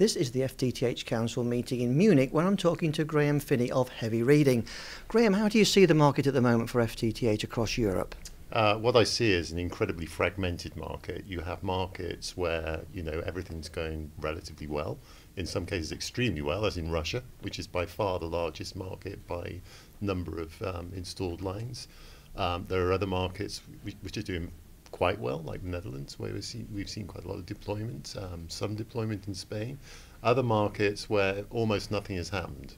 This is the FTTH Council meeting in Munich, where I'm talking to Graham Finnie of Heavy Reading. Graham, how do you see the market at the moment for FTTH across Europe? What I see is an incredibly fragmented market. You have markets where, everything's going relatively well, in some cases extremely well, as in Russia, which is by far the largest market by number of installed lines. There are other markets which are doing quite well, like the Netherlands, where we've seen quite a lot of deployment, some deployment in Spain. Other markets where almost nothing has happened.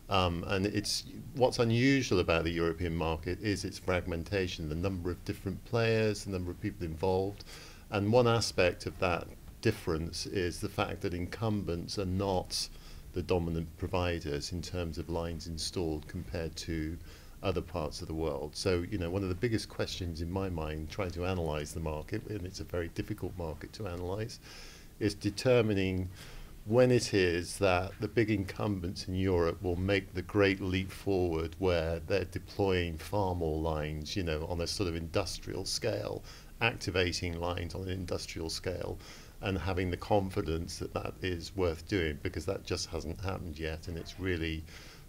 And what's unusual about the European market is its fragmentation, the number of different players, the number of people involved. And one aspect of that difference is the fact that incumbents are not the dominant providers in terms of lines installed compared to other parts of the world. So, one of the biggest questions in my mind, trying to analyze the market, and it's a very difficult market to analyze, is determining when it is that the big incumbents in Europe will make the great leap forward where they're deploying far more lines, on a sort of industrial scale, activating lines on an industrial scale, and having the confidence that that is worth doing, because that just hasn't happened yet, and it's really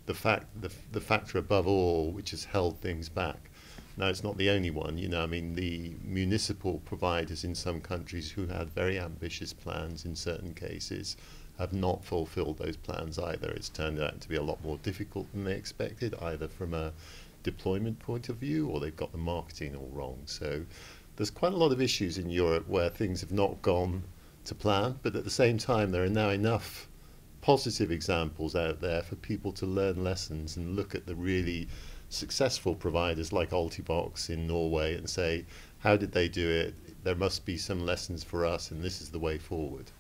the factor above all which has held things back. Now, it's not the only one, the municipal providers in some countries who had very ambitious plans in certain cases have not fulfilled those plans either. It's turned out to be a lot more difficult than they expected, either from a deployment point of view or they've got the marketing all wrong. So there's quite a lot of issues in Europe where things have not gone to plan, but at the same time there are now enough positive examples out there for people to learn lessons and look at the really successful providers like Altibox in Norway and say, how did they do it? There must be some lessons for us, and this is the way forward.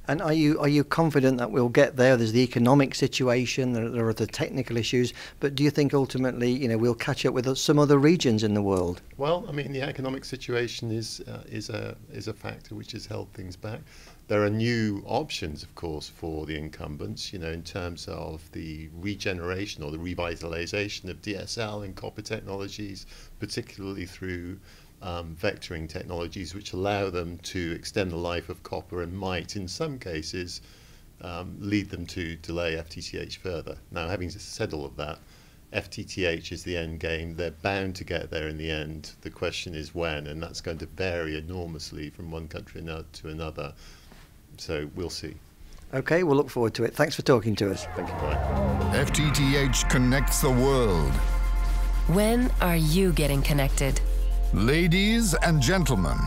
And are you confident that we'll get there? There's the economic situation, there are the technical issues, but do you think ultimately, we'll catch up with some other regions in the world? Well, the economic situation is a factor which has held things back. There are new options, of course, for the incumbents, in terms of the regeneration or the revitalization of DSL and copper technologies, particularly through vectoring technologies which allow them to extend the life of copper and might, in some cases, lead them to delay FTTH further. Now, having said all of that, FTTH is the end game. They're bound to get there in the end. The question is when, and that's going to vary enormously from one country to another. So we'll see. Okay, we'll look forward to it. Thanks for talking to us. Thank you, Brian. FTTH connects the world. When are you getting connected? Ladies and gentlemen,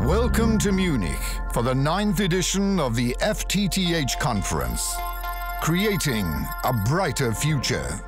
welcome to Munich for the 9th edition of the FTTH conference, creating a brighter future.